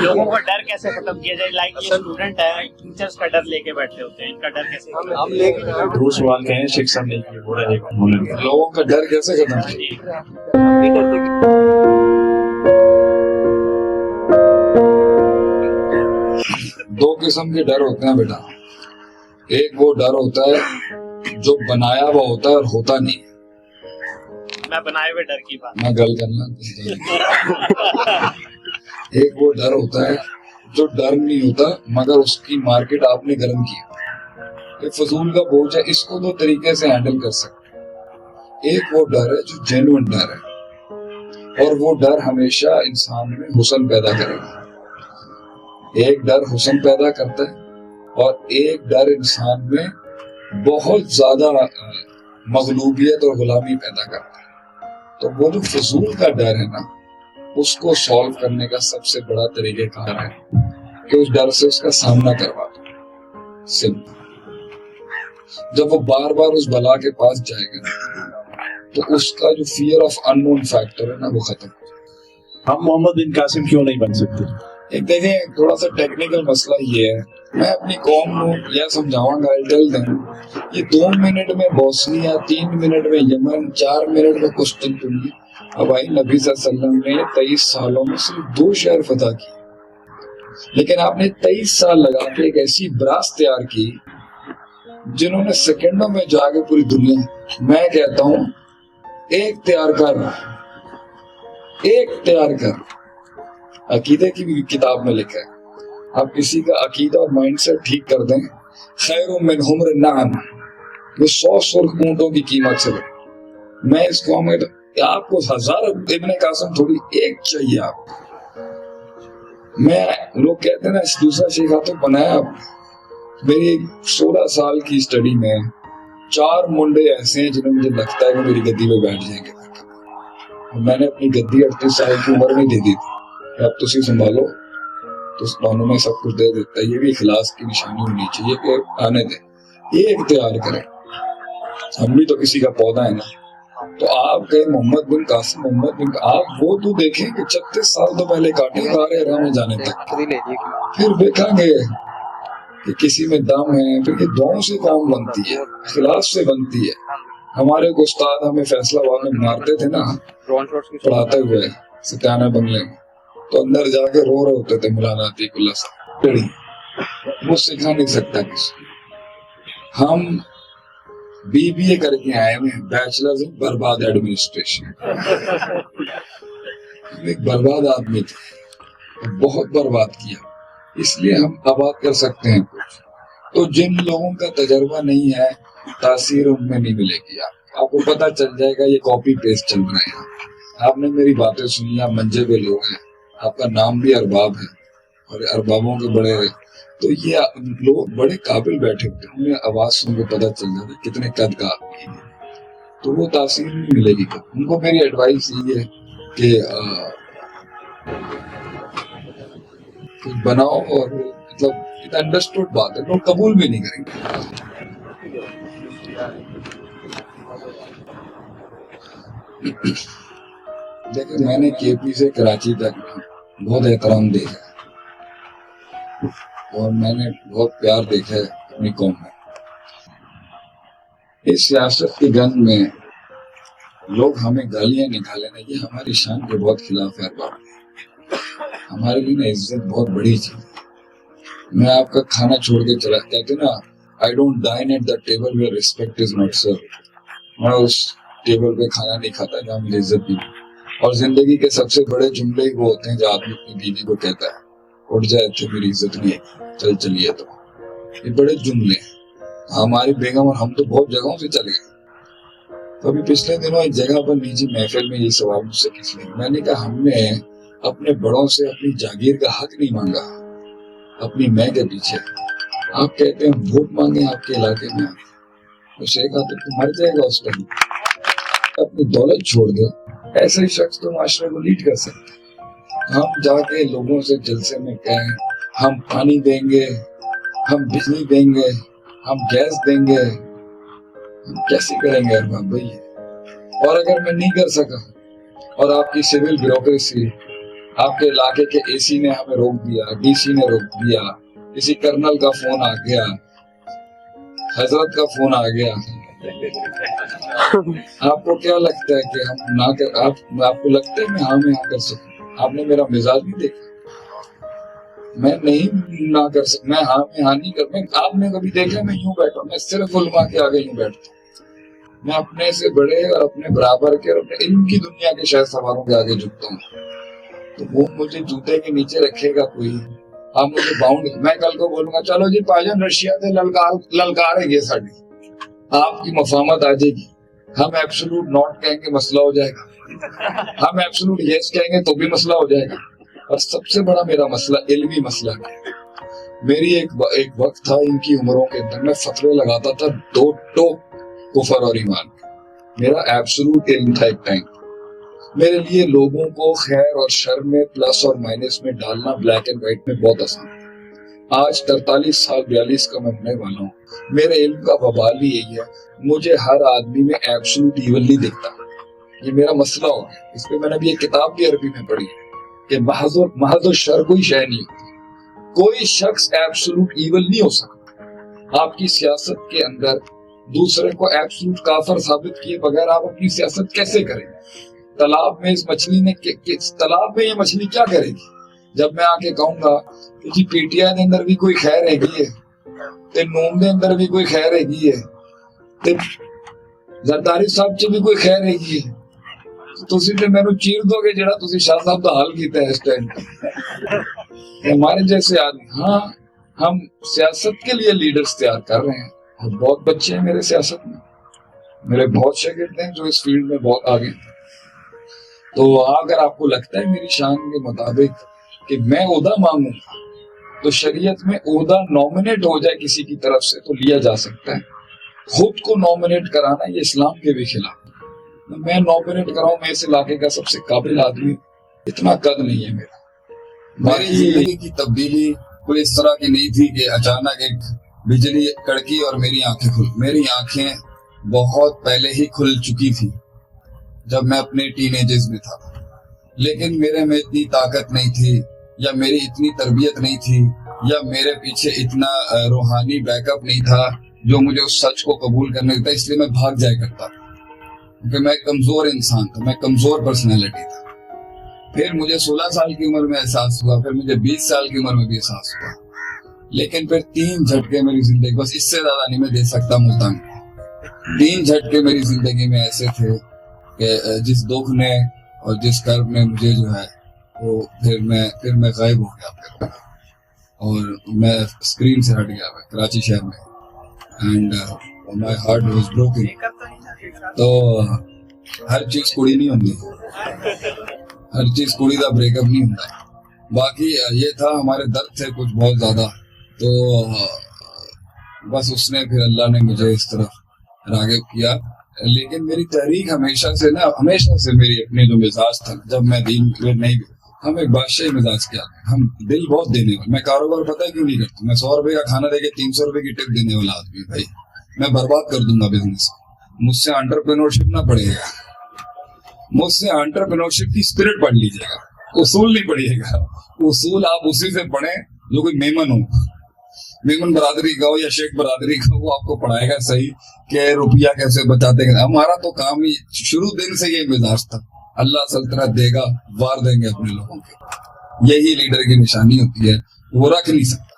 لوگوں کا ڈر کیسے ختم کیا جائے؟ لائک یہ اسٹوڈنٹ ہے، ٹیچرس کا ڈر لے کے بیٹھے ہوتے ہیں، ان کا ڈر کیسے ہم لے کے دو سوال کہیں شکشا نہیں کی بولے لوگوں کا ڈر کیسے ختم جی دو قسم کے ڈر ہوتے ہیں بیٹا. ایک وہ ڈر ہوتا ہے جو بنایا ہوا ہوتا ہے اور ہوتا نہیں. میں بنائے ہوئے ڈر کی بات. میں گل کرنا. ایک وہ ڈر ہوتا ہے جو ڈر نہیں ہوتا مگر اس کی مارکیٹ آپ نے گرم کی. یہ فضول کا بوجھ ہے، اس کو دو طریقے سے ہینڈل کر سکتے. ایک وہ ڈر ہے جو جینوئن ڈر ہے، اور وہ ڈر ہمیشہ انسان میں حسن پیدا کرے گا. ایک ڈر حسن پیدا کرتا ہے اور ایک ڈر انسان میں بہت زیادہ مغلوبیت اور غلامی پیدا کرتا ہے. تو وہ جو فضول کا ڈر ہے نا، اس کو سالو کرنے کا سب سے بڑا طریقہ کار ہے کہ اس ڈر سے اس کا سامنا کروا دو. سمپل. جب وہ بار بار اس بلا کے پاس جائے گا تو اس کا جو fear of unknown factor ہے نا، وہ ختم ہو جائے گا. ہم محمد بن قاسم کیوں نہیں بن سکتے؟ ایک دیکھیں، تھوڑا سا ٹیکنیکل مسئلہ یہ ہے. میں اپنی قوم کو یہ سمجھاؤں گا، ٹیل دیں یہ 2 منٹ میں بوسنیا، 3 منٹ میں یمن، 4 منٹ میں قسطنطنیہ. اب بھائی نبی صلی اللہ علیہ وسلم نے 23 سالوں میں صرف 2 شہر فتح کی، لیکن آپ نے 23 سال لگا کے ایک ایسی براس تیار کی جنہوں نے سیکنڈوں میں جا کے پوری دنیا. میں کہتا ہوں ایک تیار کر عقیدے کی بھی کتاب میں لکھا ہے، آپ کسی کا عقیدہ اور مائنڈ سیٹ ٹھیک کر دیں، خیر من حمر النعم، وہ 100 سرخ اونٹوں کی قیمت سے بڑھ. میں اس قوم میں آپ کو 1000 ابن قاسم تھوڑی ایک چاہیے. آپ میں لوگ کہتے ہیں نا دوسرا شیخ تو بنایا. آپ میری 16 سال کی اسٹڈی میں 4 منڈے ایسے ہیں جنہیں مجھے لگتا ہے کہ میری گدی پہ بیٹھ جائیں گے. میں نے اپنی گدی 38 سال کی عمر میں دے دی تھی، اب تسی سنبھالو تو اس قانون میں سب کچھ دے دیتا ہے. یہ بھی اخلاص کی نشانی ہونی چاہیے کہ آنے دیں، یہ اختیار کریں. ہم بھی تو کسی کا پودا ہے نا. تو آپ کہیں محمد بن قاسم، آپ وہ تو دیکھیں کہ 36 سال تو پہلے کاٹے کھا رہے رہنے جانے تک، پھر دیکھیں گے کہ کسی میں دم ہے. پھر یہ دعاؤں سے کام بنتی ہے، اخلاص سے بنتی ہے. ہمارے کو استاد ہمیں فیصلہ آباد میں مارتے تھے نا پڑھاتے ہوئے ستیانہ بنگلے میں، تو اندر جا کے رو رہے ہوتے تھے مولانا عتیق اللہ صاحب. وہ سکھا نہیں سکتا کسی. ہم BBA کر کے آئے ہوئے ہیں، بیچلرز ان برباد ایڈمنسٹریشن. ایک برباد آدمی تھے، بہت برباد کیا، اس لیے ہم آباد کر سکتے ہیں کچھ. تو جن لوگوں کا تجربہ نہیں ہے تاثیر ان میں نہیں ملے گی. آپ کو پتہ چل جائے گا یہ کاپی پیسٹ چل رہے ہیں. آپ نے میری باتیں سنی، آپ منجے پہ لوگ ہیں، آپ کا نام بھی ارباب ہے اور اربابوں کے بڑے ہیں. تو یہ لوگ بڑے قابل بیٹھے ہوتے ہیں، انہیں آواز سن کے پتہ چل جاتا ہے کتنے قد کا آدمی ہے. تو وہ تاثیر نہیں ملے گی. ان کو میری ایڈوائس یہ ہے کہ بناؤ، اور مطلب انڈرسٹوڈ بات ہے، لوگ قبول بھی نہیں کریں گے. دیکھیں میں نے KP سے کراچی تک بہت احترام دیکھا ہے، اور میں نے بہت پیار دیکھا ہے اپنی قوم میں. اس سیاست کی گند میں لوگ ہمیں گالیاں نکالے نا، یہ ہماری شان کے بہت خلاف ہے. ہمارے لیے نا عزت بہت بڑی چیز ہے. میں آپ کا کھانا چھوڑ کے چلا، کہتے نا I don't dine at the table where respect is not served. میں اس ٹیبل پہ کھانا نہیں کھاتا جہاں مجھے عزت نہیں. اور زندگی کے سب سے بڑے جملے وہ ہوتے ہیں جو آدمی اپنی بیوی کو کہتا ہے، اٹھ جائے تو میری عزت نہیں ہے، چلیے. تو یہ بڑے جملے ہیں. ہماری بیگم اور ہم تو بہت جگہوں سے چلے گئے. تو ابھی پچھلے دنوں ایک جگہ پر نیچے محفل میں یہ سوال مجھ سے کس نے، میں نے کہا ہم نے اپنے بڑوں سے اپنی جاگیر کا حق نہیں مانگا اپنی میں کے پیچھے. آپ کہتے ہیں ووٹ مانگے آپ کے علاقے میں، تو شیخ آتے تو مر جائے گا اس پر. اپنی دولت چھوڑ دے، ایسے ہی شخص تو معاشرے کو لیڈ کر سکتے. ہم جا کے لوگوں سے جلسے میں کہیں ہم پانی دیں گے، ہم بجلی دیں گے، ہم گیس دیں گے، ہم کیسے کریں گے ارباب بھائی؟ اور اگر میں نہیں کر سکا اور آپ کی سول بیوروکریسی آپ کے علاقے کے AC نے ہمیں روک دیا, DC نے روک دیا, کسی کرنل کا فون آ گیا, حضرت کا فون آ گیا. آپ کو کیا لگتا ہے کہ ہم نہ کر, آپ کو لگتا ہے میں ہاں میں ہاں کر سکوں؟ آپ نے میرا مزاج نہیں دیکھا, میں نہیں نہ کر سکتا, میں ہاں میں ہاں نہیں کر. آپ نے کبھی دیکھا میں یوں بیٹھا, میں صرف علماء کے آگے یوں بیٹھتا ہوں. میں اپنے سے بڑے اور اپنے برابر کے اور اپنے علم کی دنیا کے شہر سواروں کے آگے جھکتا ہوں. تو وہ مجھے جوتے کے نیچے رکھے گا کوئی, آپ مجھے باؤنڈ, میں کل کو بولوں گا چلو جی پاجن رشیا سے للکاریں گے ساڑی, آپ کی مفاہمت آ جائے گی. ہم ایبسولوٹ ناٹ کہیں گے مسئلہ ہو جائے گا, ہم ایبسولوٹ یس کہیں گے تو بھی مسئلہ ہو جائے گا. اور سب سے بڑا میرا مسئلہ علمی مسئلہ ہے. میری ایک وقت تھا ان کی عمروں کے اندر, میں فتوے لگاتا تھا 2 ٹوک کفر اور ایمان. میرا ایبسولوٹ علم تھا ایک ٹائم. میرے لیے لوگوں کو خیر اور شر میں پلس اور مائنس میں ڈالنا بلیک اینڈ وائٹ میں بہت آسان. آج 43 سال 42 کا میں ہونے والا ہوں. میرے علم کا وبال ہی یہی ہے, مجھے ہر آدمی میں ایبسولوٹ ایول نہیں دیکھتا. یہ میرا مسئلہ ہو گیا. اس پہ میں نے بھی ایک کتاب بھی عربی میں پڑھی ہے کہ محض و شر کوئی شے نہیں ہوتی. کوئی شخص ایبسولوٹ ایول نہیں ہو سکتا. آپ کی سیاست کے اندر دوسرے کو ایبسولوٹ کافر ثابت کیے بغیر آپ اپنی سیاست کیسے کریں؟ تالاب میں اس مچھلی نے تالاب میں یہ مچھلی کیا کرے گی؟ جب میں آ کے کہوں گا کہ جی پی ٹی آئی دے اندر بھی کوئی خیر ہے گی ہے, تے نون دے اندر بھی کوئی خیر ہے گی ہے, تے زرداری صاحب چ بھی کوئی خیر ہے گی ہے, تسی تے مینوں چیر دو گے جڑا تسی شاہ صاحب دا حال کیتا ہے اس ٹائم. ہمارے جیسے آدمی, ہاں ہم سیاست کے لیے لیڈرز تیار کر رہے ہیں, اور بہت بچے ہیں میرے سیاست میں, میرے بہت شاگرد ہیں جو اس فیلڈ میں بہت آگے. تو اگر آپ کو لگتا ہے میری شان کے مطابق کہ میں عہدہ مانگوں تو شریعت میں عہدہ نامنیٹ ہو جائے کسی کی طرف سے تو لیا جا سکتا ہے. خود کو نامنیٹ کرانا یہ اسلام کے بھی خلاف. میں نامنیٹ کراؤں, میں اس علاقے کا سب سے قابل آدمی, اتنا قد نہیں ہے میرا. میری زندگی کی تبدیلی کوئی اس طرح کی نہیں تھی کہ اچانک ایک بجلی کڑکی اور میری آنکھیں کھل. میری آنکھیں بہت پہلے ہی کھل چکی تھی جب میں اپنے ٹین ایجز میں تھا, لیکن میرے میں اتنی طاقت نہیں تھی, یا میری اتنی تربیت نہیں تھی, یا میرے پیچھے اتنا روحانی بیک اپ نہیں تھا جو مجھے اس سچ کو قبول کرنے دیتا. اس لیے میں بھاگ جایا کرتا تھا کیونکہ میں کمزور انسان تھا, میں کمزور پرسنالٹی تھا. پھر مجھے 16 سال کی عمر میں احساس ہوا, پھر مجھے 20 سال کی عمر میں بھی احساس ہوا, لیکن پھر 3 جھٹکے میری زندگی, بس اس سے زیادہ نہیں میں دے سکتا ملتان. 3 جھٹکے میری زندگی میں ایسے تھے کہ جس دکھ نے اور جس کرب نے مجھے جو ہے وہ پھر میں غائب ہو گیا پھر, اور میں اسکرین سے ہٹ گیا میں کراچی شہر میں, and my heart was broken. تو ہر چیز کڑی نہیں ہوتی, ہر چیز کڑی کا بریک اپ نہیں ہوتا. باقی یہ تھا ہمارے درد تھے کچھ بہت زیادہ, تو بس اس نے پھر اللہ نے مجھے اس طرف راغب کیا. لیکن میری تحریک ہمیشہ سے میری اپنے جو مزاج تھا, جب میں دین نہیں, ہم ایک بادشاہی مزاج کے آدمی, ہم دل بہت دینے والے. میں کاروبار پتہ کیوں نہیں کرتا, میں 100 روپے کا کھانا دے کے 300 روپے کی ٹپ دینے والا آدمی. بھائی میں برباد کر دوں گا بزنس, مجھ سے انٹرپرینورشپ نہ پڑے گا, مجھ سے انٹرپرینورشپ کی اسپرٹ پڑھ لیجیے گا, اصول نہیں پڑھیے گا. اصول آپ اسی سے پڑھیں جو کوئی میمن ہو, میمن برادری کا ہو یا شیخ برادری کا, وہ آپ کو پڑھائے گا صحیح کہ روپیہ کیسے بچاتے ہیں. ہمارا تو کام ہی شروع دن سے یہ مزاج تھا, اللہ سلطنت دے گا, وار دیں گے اپنے لوگوں کے. یہی لیڈر کی نشانی ہوتی ہے, وہ رکھ نہیں سکتا.